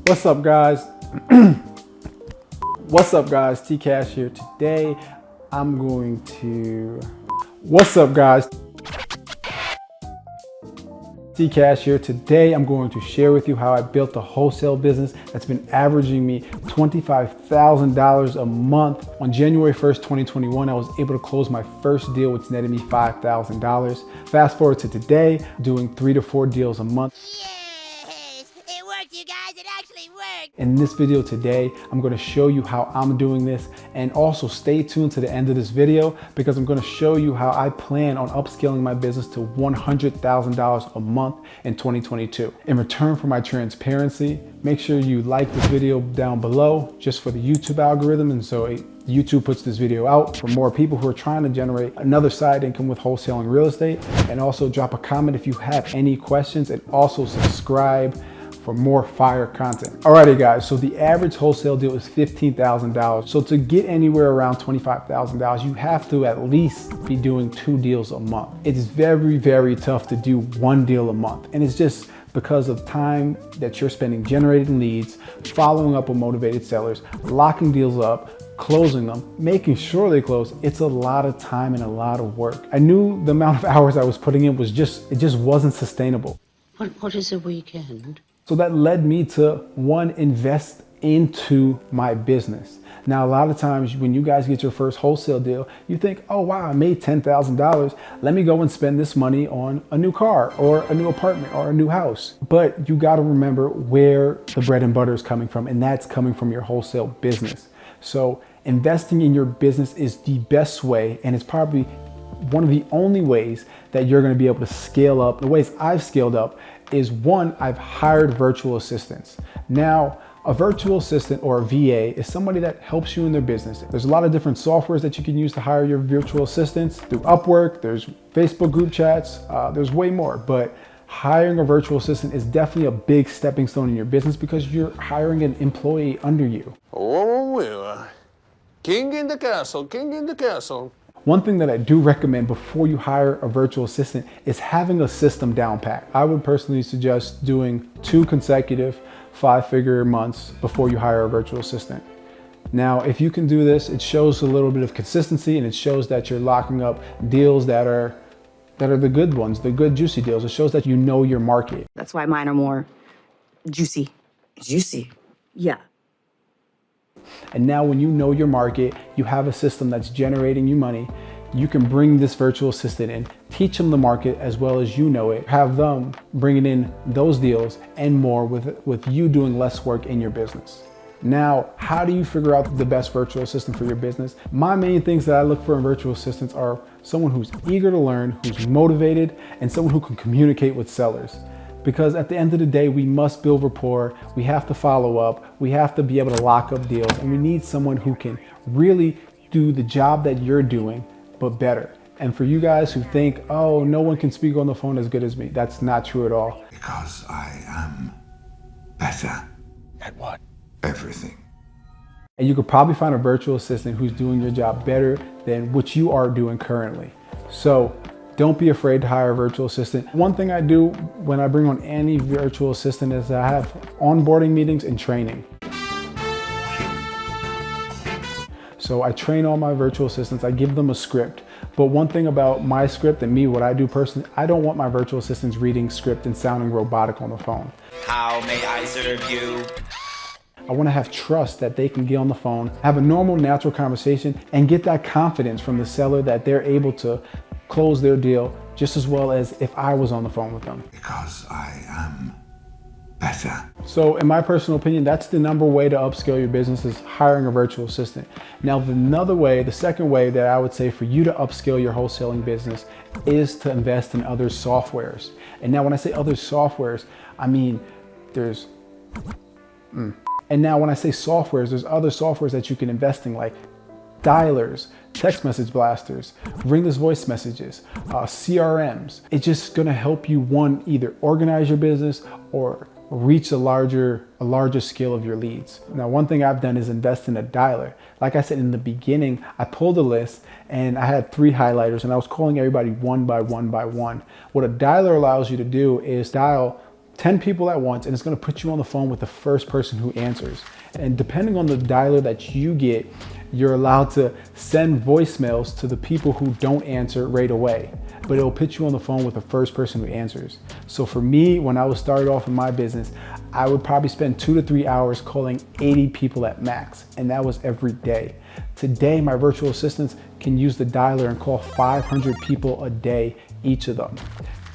What's up, guys? What's up, guys? TCASH here. Today, I'm going to... What's up, guys? TCASH here. Today, I'm going to share with you how I built a wholesale business that's been averaging me $25,000 a month. On January 1st, 2021, I was able to close my first deal, which netted me $5,000. Fast forward to today, doing 3 to 4 deals a month. It worked, you guys. It actually worked. In this video today, I'm going to show you how I'm doing this, and also stay tuned to the end of this video because I'm going to show you how I plan on upscaling my business to $100,000 a month in 2022. In return for my transparency, make sure you like this video down below just for the YouTube algorithm, and so YouTube puts this video out for more people who are trying to generate another side income with wholesaling real estate. And also drop a comment if you have any questions, and also subscribe for more fire content. Alrighty guys, so the average wholesale deal is $15,000. So to get anywhere around $25,000, you have to at least be doing 2 deals a month. It's very, very tough to do 1 deal a month. And it's just because of time that you're spending generating leads, following up with motivated sellers, locking deals up, closing them, making sure they close. It's a lot of time and a lot of work. I knew the amount of hours I was putting in was it just wasn't sustainable. What is a weekend? So that led me to, one, invest into my business. Now, a lot of times when you guys get your first wholesale deal, you think, oh wow, I made $10,000. Let me go and spend this money on a new car or a new apartment or a new house. But you got to remember where the bread and butter is coming from, and that's coming from your wholesale business. So investing in your business is the best way, and it's probably one of the only ways that you're going to be able to scale up. The ways I've scaled up is, one, I've hired virtual assistants. Now, a virtual assistant or a VA is somebody that helps you in their business. There's a lot of different softwares that you can use to hire your virtual assistants. Through Upwork, there's Facebook group chats, there's way more. But hiring a virtual assistant is definitely a big stepping stone in your business because you're hiring an employee under you. Oh, king in the castle, king in the castle. One thing that I do recommend before you hire a virtual assistant is having a system down pat. I would personally suggest doing 2 consecutive 5-figure months before you hire a virtual assistant. Now, if you can do this, it shows a little bit of consistency, and it shows that you're locking up deals that are the good ones, the good juicy deals. It shows that you know your market. That's why mine are more juicy. Juicy. Yeah. And now when you know your market, you have a system that's generating you money, you can bring this virtual assistant in, teach them the market as well as you know it, have them bringing in those deals and more with you doing less work in your business. Now, how do you figure out the best virtual assistant for your business? My main things that I look for in virtual assistants are someone who's eager to learn, who's motivated, and someone who can communicate with sellers. Because at the end of the day, we must build rapport, we have to follow up, we have to be able to lock up deals, and we need someone who can really do the job that you're doing, but better. And for you guys who think, oh, no one can speak on the phone as good as me, that's not true at all. Because I am better. At what? Everything. And you could probably find a virtual assistant who's doing your job better than what you are doing currently. So don't be afraid to hire a virtual assistant. One thing I do when I bring on any virtual assistant is I have onboarding meetings and training. So I train all my virtual assistants, I give them a script. But one thing about my script and me, what I do personally, I don't want my virtual assistants reading script and sounding robotic on the phone. How may I serve you? I want to have trust that they can get on the phone, have a normal, natural conversation, and get that confidence from the seller that they're able to close their deal just as well as if I was on the phone with them. Because I am better. So in my personal opinion, that's the number way to upscale your business, is hiring a virtual assistant. Now, the second way that I would say for you to upscale your wholesaling business is to invest in other softwares. And now when I say other softwares, I mean, there's other softwares that you can invest in, like dialers, text message blasters, ringless voice messages, CRMs. It's just gonna help you, one, either organize your business or reach a larger scale of your leads. Now, one thing I've done is invest in a dialer. Like I said in the beginning, I pulled a list and I had 3 highlighters and I was calling everybody one by one by one. What a dialer allows you to do is dial 10 people at once, and it's gonna put you on the phone with the first person who answers. And depending on the dialer that you get, you're allowed to send voicemails to the people who don't answer right away, but it'll put you on the phone with the first person who answers. So for me, when I was started off in my business, I would probably spend 2 to 3 hours calling 80 people at max, and that was every day. Today, my virtual assistants can use the dialer and call 500 people a day, each of them.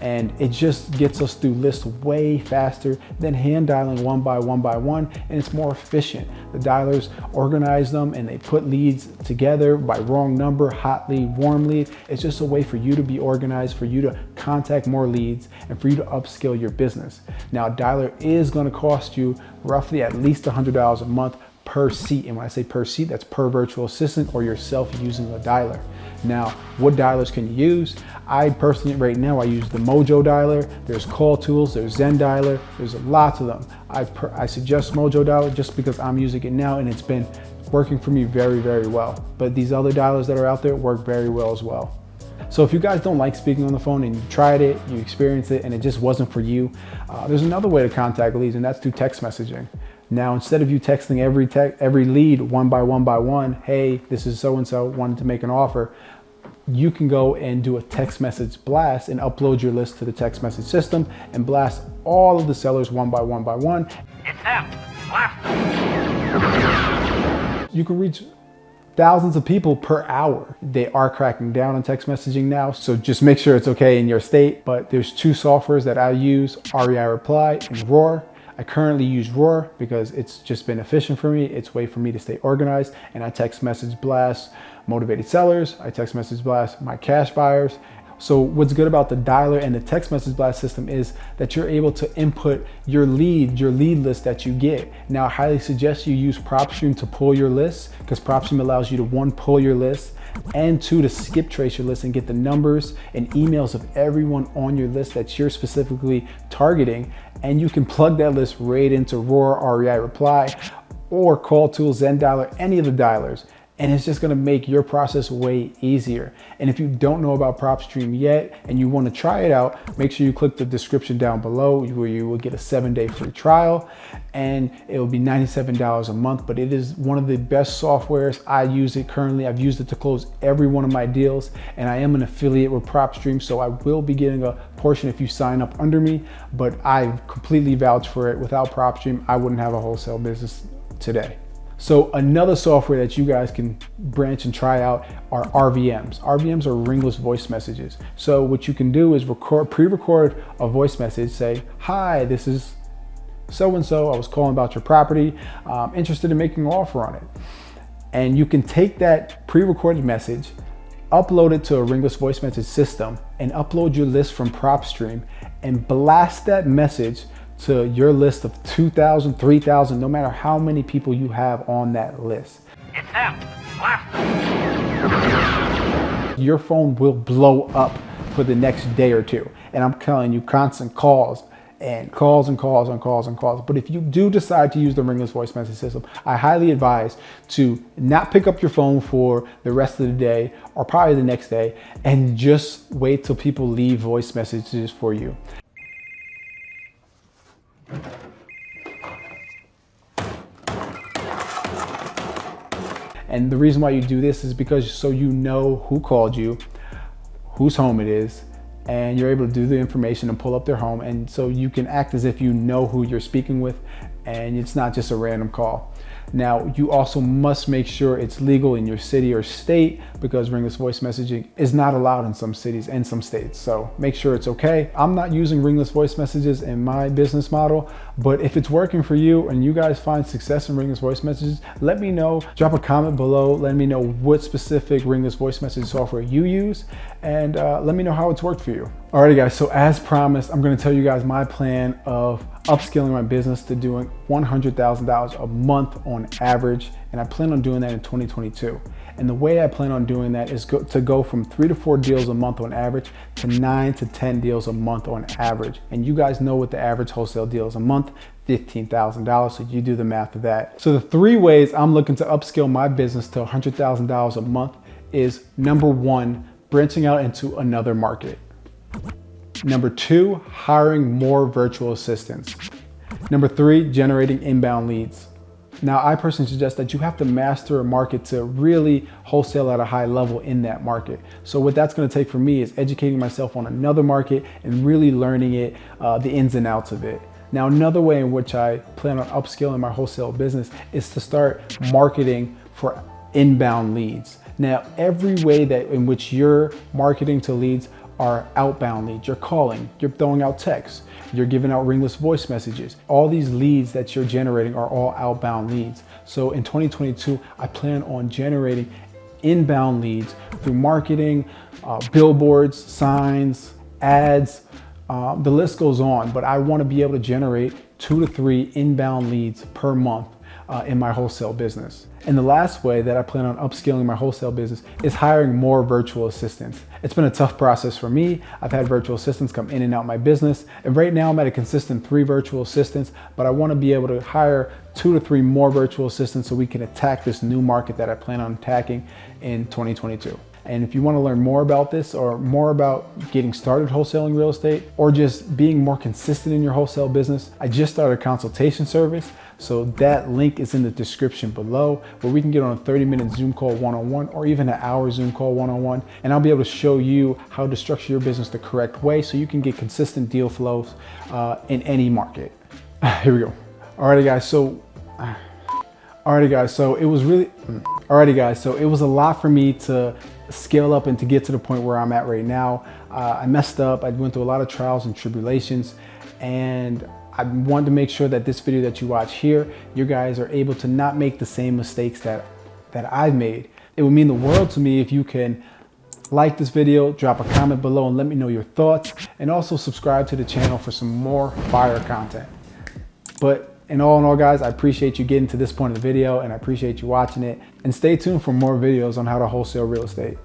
And it just gets us through lists way faster than hand dialing one by one, and it's more efficient. The dialers organize them and they put leads together by wrong number, hot lead, warm lead. It's just a way for you to be organized, for you to contact more leads, and for you to upskill your business. Now, a dialer is gonna cost you roughly at least $100 a month per seat. And when I say per seat, that's per virtual assistant or yourself using a dialer. Now, what dialers can you use? I personally, right now, I use the Mojo dialer. There's Call Tools, there's Zen dialer, there's lots of them. I suggest Mojo dialer just because I'm using it now and it's been working for me very, very well. But these other dialers that are out there work very well as well. So if you guys don't like speaking on the phone and you tried it, you experienced it, and it just wasn't for you, there's another way to contact leads, and that's through text messaging. Now, instead of you texting every lead one by one, hey, this is so-and-so, wanted to make an offer, you can go and do a text message blast and upload your list to the text message system and blast all of the sellers one by one. It's them. Blast them. You can reach thousands of people per hour. They are cracking down on text messaging now, so just make sure it's okay in your state. But there's 2 softwares that I use, REI Reply and Roar. I currently use Roar because it's just been efficient for me. It's a way for me to stay organized, and I text message blast motivated sellers. I text message blast my cash buyers. So what's good about the dialer and the text message blast system is that you're able to input your lead list that you get. Now, I highly suggest you use Propstream to pull your lists, because Propstream allows you to 1, pull your list, and 2, to skip trace your list and get the numbers and emails of everyone on your list that you're specifically targeting. And you can plug that list right into Roar, REI Reply, or Call Tools, Zen dialer, any of the dialers. And it's just gonna make your process way easier. And if you don't know about Propstream yet and you wanna try it out, make sure you click the description down below where you will get a 7-day free trial, and it will be $97 a month, but it is one of the best softwares. I use it currently. I've used it to close every one of my deals, and I am an affiliate with Propstream, so I will be getting a portion if you sign up under me, but I completely vouch for it. Without Propstream, I wouldn't have a wholesale business today. So another software that you guys can branch and try out are RVMs. RVMs are ringless voice messages. So what you can do is pre-record a voice message, say, hi, this is so-and-so, I was calling about your property, interested in making an offer on it. And you can take that pre-recorded message, upload it to a ringless voice message system, and upload your list from Propstream and blast that message to your list of 2,000, 3,000, no matter how many people you have on that list. It's them. Blast them. Your phone will blow up for the next day or 2. And I'm telling you, constant calls and calls and calls and calls and calls. But if you do decide to use the ringless voice message system, I highly advise to not pick up your phone for the rest of the day or probably the next day, and just wait till people leave voice messages for you. And the reason why you do this is because so you know who called you, whose home it is, and you're able to do the information and pull up their home. And so you can act as if you know who you're speaking with, and it's not just a random call. Now, you also must make sure it's legal in your city or state, because ringless voice messaging is not allowed in some cities and some states. So make sure it's okay. I'm not using ringless voice messages in my business model, but if it's working for you and you guys find success in ringless voice messages, let me know. Drop a comment below. Let me know what specific ringless voice message software you use, and let me know how it's worked for you. Alrighty guys, so as promised, I'm gonna tell you guys my plan of upscaling my business to doing $100,000 a month on average, and I plan on doing that in 2022. And the way I plan on doing that is to go from 3 to 4 deals a month on average to 9 to 10 deals a month on average. And you guys know what the average wholesale deal is a month, $15,000, so you do the math of that. So the 3 ways I'm looking to upscale my business to $100,000 a month is, number 1, branching out into another market. Number 2, hiring more virtual assistants. Number 3, generating inbound leads. Now, I personally suggest that you have to master a market to really wholesale at a high level in that market. So what that's going to take for me is educating myself on another market and really learning it, the ins and outs of it. Now, another way in which I plan on upscaling my wholesale business is to start marketing for inbound leads. Now, every way that in which you're marketing to leads are outbound leads. You're calling, you're throwing out texts, you're giving out ringless voice messages. All these leads that you're generating are all outbound leads. So in 2022, I plan on generating inbound leads through marketing, billboards, signs, ads, the list goes on, but I want to be able to generate 2 to 3 inbound leads per month in my wholesale business. And the last way that I plan on upscaling my wholesale business is hiring more virtual assistants. It's been a tough process for me. I've had virtual assistants come in and out my business. And right now I'm at a consistent 3 virtual assistants, but I want to be able to hire 2 to 3 more virtual assistants so we can attack this new market that I plan on attacking in 2022. And if you want to learn more about this or more about getting started wholesaling real estate or just being more consistent in your wholesale business, I just started a consultation service. So that link is in the description below where we can get on a 30-minute Zoom call one-on-one or even an hour Zoom call one-on-one. And I'll be able to show you how to structure your business the correct way so you can get consistent deal flows in any market. Here we go. Alrighty guys, so it was a lot for me to scale up and to get to the point where I'm at right now. I messed up. I went through a lot of trials and tribulations, and I wanted to make sure that this video that you watch here, you guys are able to not make the same mistakes that I've made. It would mean the world to me if you can like this video, drop a comment below and let me know your thoughts, and also subscribe to the channel for some more fire content. But in all guys, I appreciate you getting to this point of the video and I appreciate you watching it, and stay tuned for more videos on how to wholesale real estate.